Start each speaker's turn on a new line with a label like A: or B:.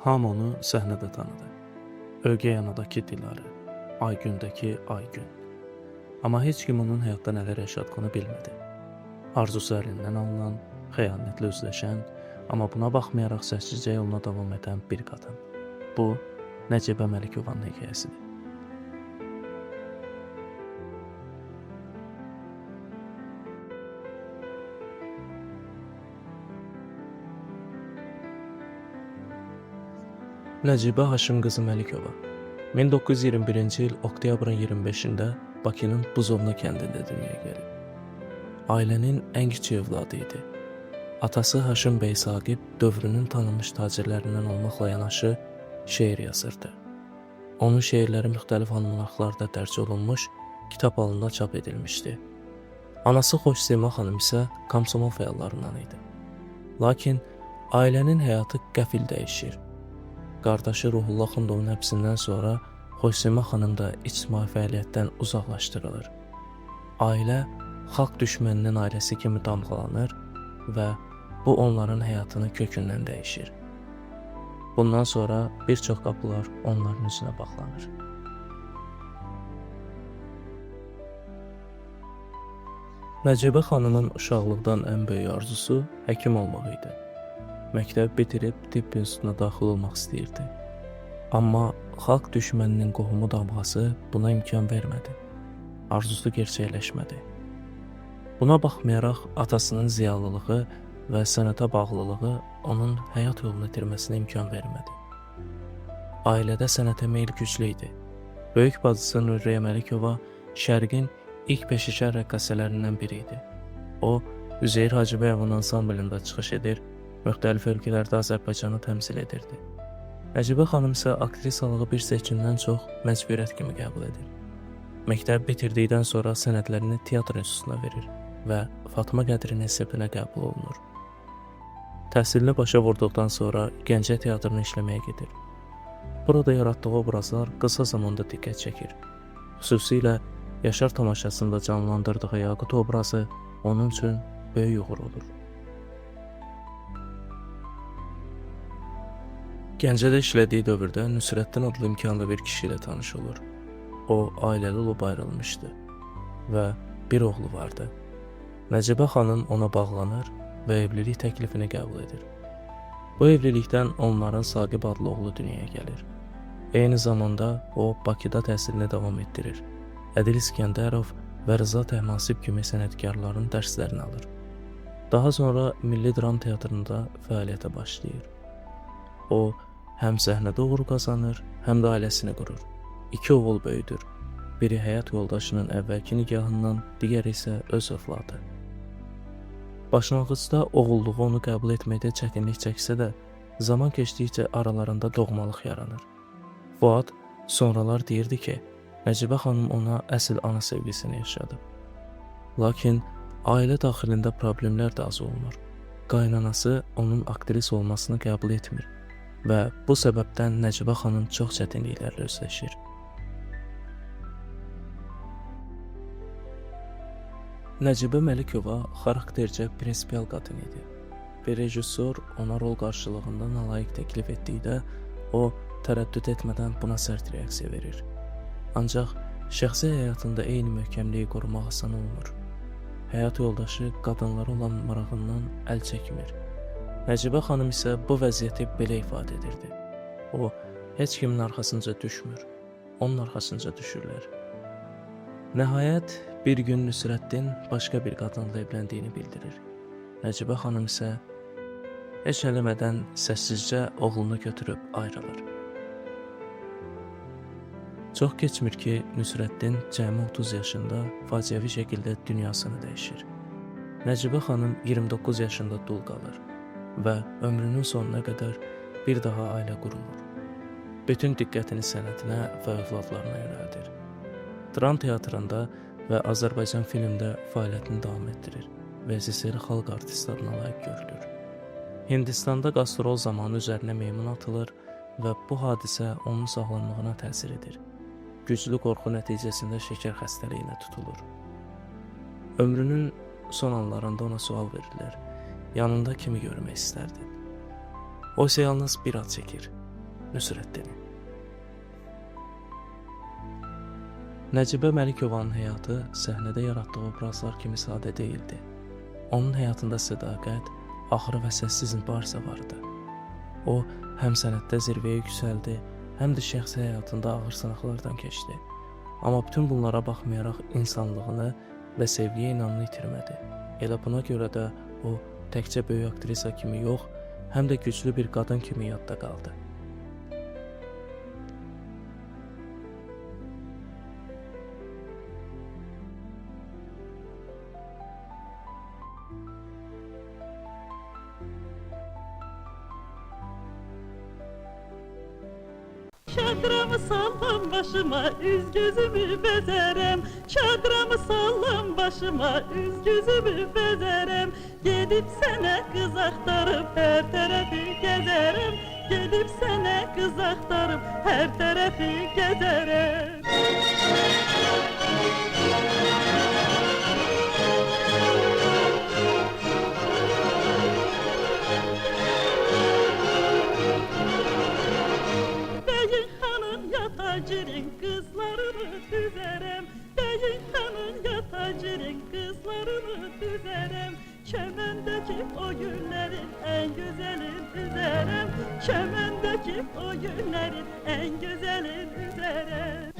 A: Hamı onu səhnədə tanıdı. Ögey anadakı Dilarə, Aygündəki Aygün. Amma heç kim onun həyatda nələr yaşadığını bilmədi. Arzusu əlindən alınan, xəyanətlə üzləşən, amma buna baxmayaraq səssizcə yoluna davam edən bir qadın. Bu, Nəcibə Məlikovanın hekayəsidir. Nəcibə Haşim qızı Məlikova 1921-ci il oktyabrın 25-də Bakının Buzovna kəndində dünyaya gəlib. Ailənin ən kiçik övladı idi. Atası Haşim bəy Saqib dövrünün tanınmış tacirlərindən olmaqla yanaşı şeir yazırdı. Onun şeirləri müxtəlif almanaqlarda dərc olunmuş, kitab halında çap edilmişdi. Anası Xoşsema xanım isə komsomol fəallarından idi. Lakin ailənin həyatı qəfil dəyişir. Qardaşı Ruhullah Xundovun həbsindən sonra Xoşsema xanım da ictimai fəaliyyətdən uzaqlaşdırılır. Ailə xalq düşməninin ailəsi kimi damğalanır və bu onların həyatını kökündən dəyişir. Bundan sonra bir çox qapılar onların üzünə bağlanır. Nəcibə xanımın uşaqlıqdan ən böyük arzusu həkim olmaq idi. Məktəb bitirib tibb institutuna daxil olmaq istəyirdi. Amma xalq düşməninin qohumu damğası buna imkan vermədi. Arzusu gerçəkləşmədi. Buna baxmayaraq atasının ziyalılığı və sənətə bağlılığı onun həyat yolunu itirməsinə imkan vermədi. Ailədə sənətə meyl güclü idi. Böyük bacısı Nurriyə Məlikova Şərqin ilk peşəkar rəqqasələrindən biri idi. O, Üzeyir Hacıbəyovun ansamblında çıxış edir, müxtəlif ölkələrdə Azərbaycanı təmsil edirdi. Nəcibə xanım isə aktrisalığı bir seçimdən çox məcburiyyət kimi qəbul edir. Məktəb bitirdikdən sonra sənədlərini teatr institutuna verir və Fatma Qədrin əsəbinə qəbul olunur. Təhsilini başa vurduqdan sonra Gəncə teatrına işləməyə gedir. Burada yaratdığı obrazlar qısa zamanda diqqət çəkir. Xüsusilə Yaşar tamaşasında canlandırdığı Yaqut obrazı onun üçün böyük uğur olur. Gəncədə işlədiyi dövrdə Nüsrəddin adlı imkanlı bir kişi ilə tanış olur. O, ailəli olub ayrılmışdı və bir oğlu vardı. Nəcibə xanım ona bağlanır və evlilik təklifini qəbul edir. Bu evlilikdən onların Saqib adlı oğlu dünyaya gəlir. Eyni zamanda o, Bakıda təhsilini davam etdirir. Ədil İskəndərov və Rıza Təhmasib kimi sənətkarların dərslərini alır. Daha sonra Milli Dram Teatrında fəaliyyətə başlayır. O, həm səhnədə uğur qazanır, həm də ailəsini qurur. 2 oğul böyüdür. Biri həyat yoldaşının əvvəlki nikahından, digəri isə öz övladı. Başlanğıcda oğulluğu onu qəbul etməkdə çətinlik çəksə də, zaman keçdikcə aralarında doğmalıq yaranır. Fuad sonralar deyirdi ki, Nəcibə xanım ona əsl ana sevgisini yaşadı. Lakin ailə daxilində problemlər də az olmur. Qaynanası onun aktris olmasını qəbul etmir və bu səbəbdən Nəcibə xanım çox çətinliklərlə üzləşir. Nəcibə Məlikova xaraktercə prinsipial qadın idi. Bir rejissor ona rol qarşılığında nalayiq təklif etdikdə o tərəddüd etmədən buna sərt reaksiya verir. Ancaq şəxsi həyatında eyni möhkəmliyi qorumaq asan olmur. Həyat yoldaşı qadınlara olan marağından əl çəkmir. Nəcibə xanım isə bu vəziyyəti belə ifadə edirdi. O, heç kimin arxasınca düşmür, onun arxasınca düşürlər. Nəhayət, bir gün Nüsrəddin başqa bir qadınla evləndiyini bildirir. Nəcibə xanım isə heç eləmədən səssizcə oğlunu götürüb ayrılır. Çox keçmir ki, Nüsrəddin cəmi 30 yaşında faciəvi şəkildə dünyasını dəyişir. Nəcibə xanım 29 yaşında dul qalır və ömrünün sonuna qədər bir daha ailə qurmur. Bütün diqqətini sənətinə və övladlarına yönəldir. Dram teatrında və Azərbaycan filmdə fəaliyyətini davam etdirir və SSR xalq artistlarına layiq görülür. Hindistanda qastrol zamanı üzərinə meymun atılır və bu hadisə onun sağlamlığına təsir edir. Güclü qorxu nəticəsində şəkər xəstəliyinə tutulur. Ömrünün son anlarında ona sual verirlər. Yanında kimi görmək istərdin? O isə yalnız bir ad çəkir. Nüsrəddini. Nəcibə Məlikovanın həyatı səhnədə yaratdığı obrazlar kimi sadə deyildi. Onun həyatında sədaqət, axırı və səssiz mübarizə vardı. O, həm sənətdə zirvəyə yüksəldi, həm də şəxsi həyatında ağır sınaqlardan keçdi. Amma bütün bunlara baxmayaraq insanlığını və sevgiyə inamını itirmədi. Elə buna görə də o, təkcə böyük aktrisa kimi yox, həm də güclü bir qadın kimi yadda qaldı.
B: Çadramı sallam başıma, üz gözümü bezerem. Çadramı sallam başıma, üz gözümü bezerem. Gedip sene kız aktarıp her tarafı gezerim. Gedip sene kız aktarıp her tarafı gezerim. Tacirin kızlarını düzerem, beyin hanın ya tacirin kızlarını düzerem. Çemendeki o günlerin en güzelin üzerem, çemendeki o günlerin en güzelin üzerem.